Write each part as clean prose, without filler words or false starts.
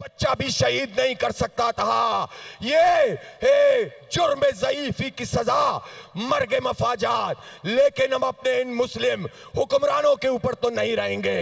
बच्चा भी शहीद नहीं कर सकता था। ये जुर्म ज़ईफ़ी की सजा, मर्ग मफाजात। लेकिन हम अपने इन मुस्लिम हुक्मरानों के ऊपर तो नहीं रहेंगे,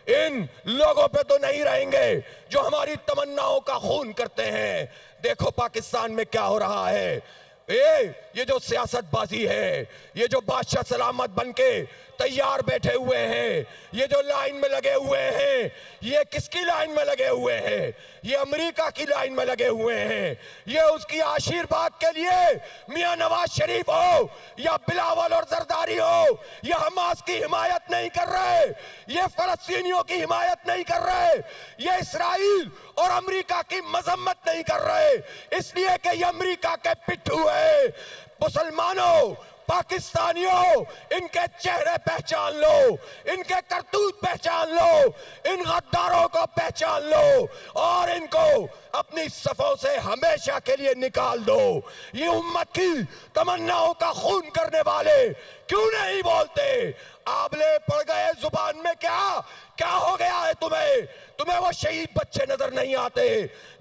इन लोगों पे तो नहीं रहेंगे जो हमारी तमन्नाओं का खून करते हैं। देखो पाकिस्तान में क्या हो रहा है, ये जो सियासतबाजी है, ये जो बादशाह सलामत बनके तैयार बैठे हुए हैं, ये जो लाइन में लगे हुए हैं, ये किसकी लाइन में लगे हुए हैं? ये अमेरिका की लाइन में लगे हुए हैं। ये उसकी आशीर्वाद के लिए मियां नवाज शरीफ हो या बिलावल और जरदारी हो, ये हमास की हिमायत नहीं कर रहे, ये फलस्तीनियों की हिमायत नहीं कर रहे, ये इसराइल और अमेरिका की मजम्मत नहीं कर रहे, इसलिए कि ये अमेरिका के पिट्ठू है। मुसलमानों, पाकिस्तानियों, इनके चेहरे पहचान लो, इनके करतूत पहचान लो, इन गद्दारों को पहचान लो और इनको अपनी सफों से हमेशा के लिए निकाल दो। ये उम्मत की तमन्नाओं का खून करने वाले क्यों नहीं बोलते? आबले पड़ गए जुबान में, क्या हो गया है तुम्हें वो शहीद बच्चे नजर नहीं आते?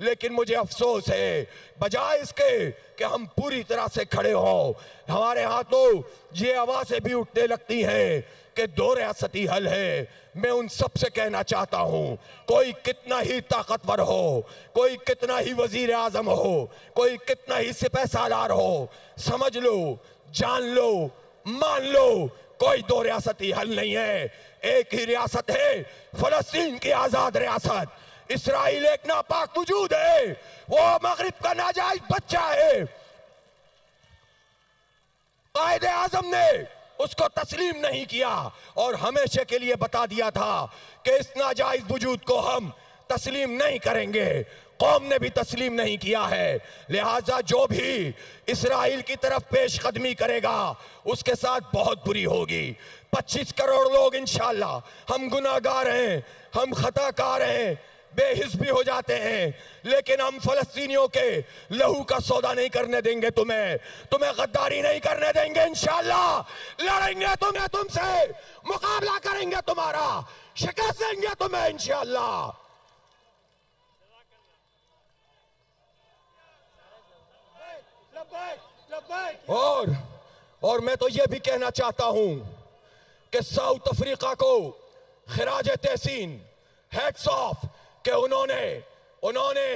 लेकिन मुझे अफसोस है, बजाय इसके कि हम पूरी तरह से खड़े हों, हमारे हाथों ये आवाजें भी उठने लगती हैं कि दो रियासती हल है। मैं उन सब से कहना चाहता हूं, कोई कितना ही ताकतवर हो, कोई कितना ही वजीर आजम हो, कोई कितना ही सिपह सालार हो, समझ लो, जान लो, मान लो, कोई दो रियासती हल नहीं है। एक ही रियासत है, फलस्तीन की आजाद रियासत। इसराइल एक नापाक वजूद है, वो मगरिब का नाजायज बच्चा है। कायदे आजम ने उसको तस्लीम नहीं किया और हमेशा के लिए बता दिया था कि इस नाजायज वजूद को हम तस्लीम नहीं करेंगे। कौम ने भी तस्लीम नहीं किया है, लिहाजा जो भी इसराइल की तरफ पेश कदमी करेगा उसके साथ बहुत बुरी होगी। 25 करोड़ लोग इंशाअल्लाह, हम गुनाहगार हैं, हम खताकार हैं, बेहिस भी हो जाते हैं, लेकिन हम फलस्तीनियों के लहू का सौदा नहीं करने देंगे। तुम्हें गद्दारी नहीं करने देंगे। इंशाअल्लाह लड़ेंगे तुमसे, मुकाबला करेंगे तुम्हारा, शिकस्त देंगे तुम्हें इंशाअल्लाह। और मैं तो ये भी कहना चाहता हूं कि साउथ अफ्रीका को खिराज तहसीन, हेड्स ऑफ, कि उन्होंने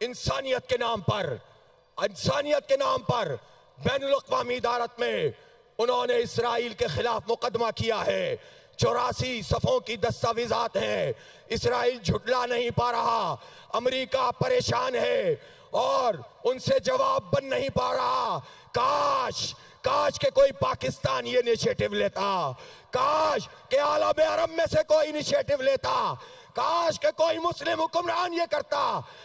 इंसानियत के नाम पर बैनुल अक़वामी अदालत में उन्होंने इसराइल के खिलाफ मुकदमा किया है। 84 सफ़ों की दस्तावेजात हैं, इसराइल झुटला नहीं पा रहा, अमेरिका परेशान है और उनसे जवाब बन नहीं पा रहा। काश के कोई पाकिस्तान ये इनिशिएटिव लेता, काश के आलम अरब में से कोई इनिशिएटिव लेता, काश के कोई मुस्लिम हुक्मरान ये करता।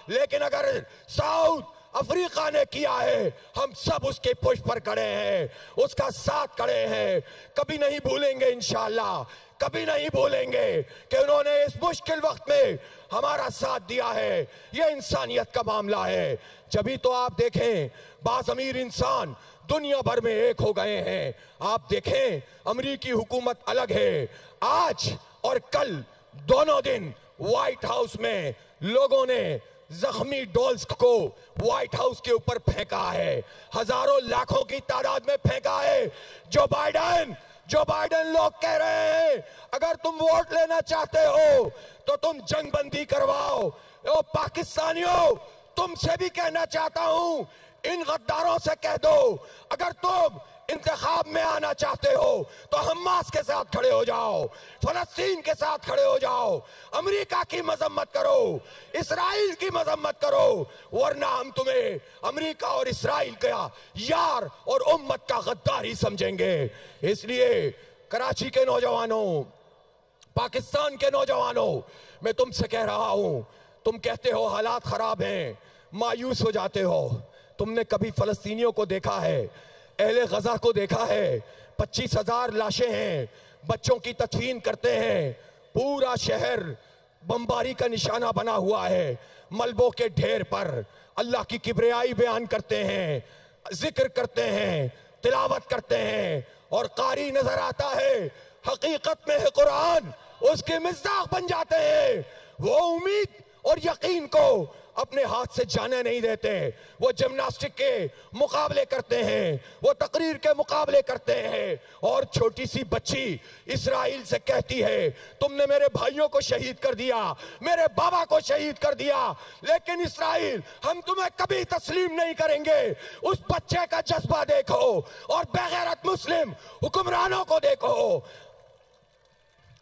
लेकिन अगर साउथ अफ्रीका ने किया है, हम सब उसके पुश पर खड़े हैं, उसका साथ खड़े हैं। कभी नहीं भूलेंगे इंशाअल्लाह, कभी नहीं भूलेंगे कि उन्होंने इस मुश्किल वक्त में हमारा साथ दिया है। ये इंसानियत का मामला है। जभी तो आप देखें बाज़ अमीर इंसान दुनिया भर में एक हो गए हैं। आप देखें अमेरिकी हुकूमत अलग है। आज और कल दोनों दिन व्हाइट हाउस में लोगों ने जख्मी डॉल्स को व्हाइट हाउस के ऊपर फेंका है, हजारों लाखों की तादाद में फेंका है। जो बाइडेन लोग कह रहे हैं अगर तुम वोट लेना चाहते हो तो तुम जंगबंदी करवाओ। ओ पाकिस्तानियों, तुमसे भी कहना चाहता हूं, इन गद्दारों से कह दो अगर तुम इंतखाब में आना चाहते हो तो हमास के साथ खड़े हो जाओ, फलस्तीन के साथ खड़े हो जाओ, अमेरिका की मजम्मत करो, इसराइल की मजम्मत करो, वरना हम तुम्हें अमेरिका और इसराइल का यार और उम्मत का गद्दार ही समझेंगे। इसलिए कराची के नौजवानों, पाकिस्तान के नौजवानों, मैं तुमसे कह रहा हूं, तुम कहते हो हालात खराब हैं, मायूस हो जाते हो। तुमने कभी फलस्तीनियों को देखा है, अहले गजा को देखा है? 25,000 लाशें हैं, बच्चों की तदफीन करते हैं, पूरा शहर बमबारी का निशाना बना हुआ है, मलबों के ढेर पर अल्लाह की किबरियाई बयान करते हैं, जिक्र करते हैं, तिलावत करते हैं और कारी नजर आता है, हकीकत में है कुरान, उसके मिज़दाक़ बन जाते हैं। वो उम्मीद और यकीन को अपने हाथ से जाने नहीं देते। वो जिम्नास्टिक के मुकाबले करते हैं, वो तकरीर के मुकाबले करते हैं, और छोटी सी बच्ची इस्राइल से कहती है तुमने मेरे भाइयों को शहीद कर दिया, मेरे बाबा को शहीद कर दिया, लेकिन इस्राइल हम तुम्हें कभी तस्लीम नहीं करेंगे। उस बच्चे का जज्बा देखो और बेगैरत मुस्लिम हुक्मरानों को देखो।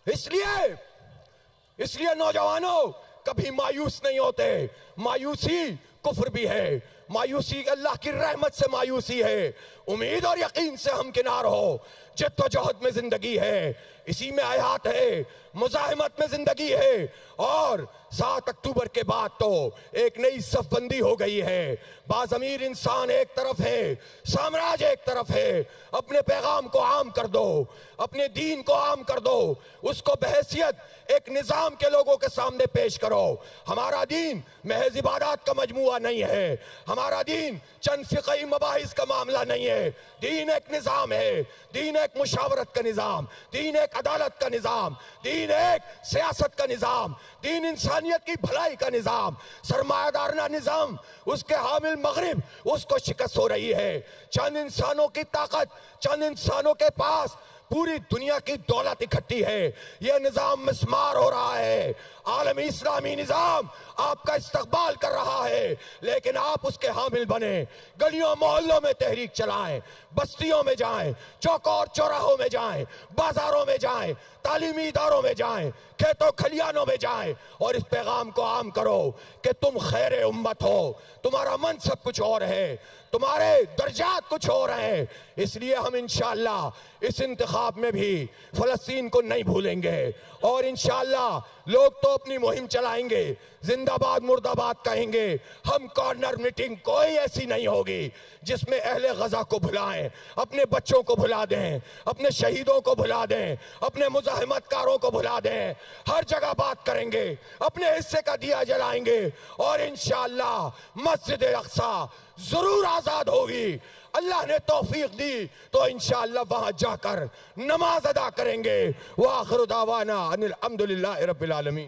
इसलिए नौजवानों कभी मायूस नहीं होते। मायूसी कुफ्र भी है, मायूसी अल्लाह की रहमत से मायूसी है। उम्मीद और यकीन से हम किनार हो। जद्दोजहद में जिंदगी है, इसी में हयात है, मुजाहिमत में जिंदगी है। और 7 अक्टूबर के बाद तो एक नई सफबंदी हो गई है। बाज़मीर इंसान एक तरफ है, साम्राज्य एक तरफ है। अपने पैगाम को आम कर दो, अपने दीन को आम कर दो, उसको बहैसियत एक निजाम के लोगों के सामने पेश करो। हमारा दीन महज इबादत का मजमुआ नहीं है, हमारा दीन चंद फिक़ही मबाहिस का मामला नहीं है। दीन एक निजाम है, दीन एक मुशावरत का निजाम, दीन एक अदालत का निजाम, दीन एक सियासत का निजाम, दीन इंसानियत की भलाई का निजाम। सरमायादाराना निजाम, उसके हामिल मगरिब, उसको शिकस्त हो रही है। चंद इंसानों की ताकत, चंद इंसानों के पास पूरी दुनिया की दौलत इकट्ठी है। यह निजाम मिस्मार हो रहा है। आलमी इस्लामी निजाम आपका इस्तकबाल कर रहा है, लेकिन आप उसके हामिल बने। गलियों मोहल्लों में तहरीक चलाएं, बस्तियों में जाएं, चौकों और चौराहों में जाएं, बाजारों में जाएं, तालीमी इदारों में जाएं, खेतों खलियानों में जाएं, और इस पैगाम को आम करो कि तुम खैर उम्मत हो। तुम्हारा मनसब कुछ और है, तुम्हारे दर्जात कुछ और हैं। इसलिए हम इंशाअल्लाह इस इंतखाब में भी फलस्तीन को नहीं भूलेंगे, और इंशाअल्लाह लोग तो अपनी मुहिम चलाएंगे, जिंदाबाद मुर्दाबाद कहेंगे। हम कॉर्नर मीटिंग कोई ऐसी नहीं होगी जिसमें अहले गजा को भुलाएं, अपने बच्चों को भुला दें, अपने शहीदों को भुला दें, अपने मुजाहिमतकारों को भुला दें। हर जगह बात करेंगे, अपने हिस्से का दिया जलाएंगे, और इंशाअल्लाह मस्जिद अक्सा जरूर आजाद होगी। अल्लाह ने तौफीक दी तो इंशाअल्लाह वहां जाकर नमाज अदा करेंगे। व आखिर दावाना अनिल हम्दुलिल्लाहि रब्बिल आलमीन।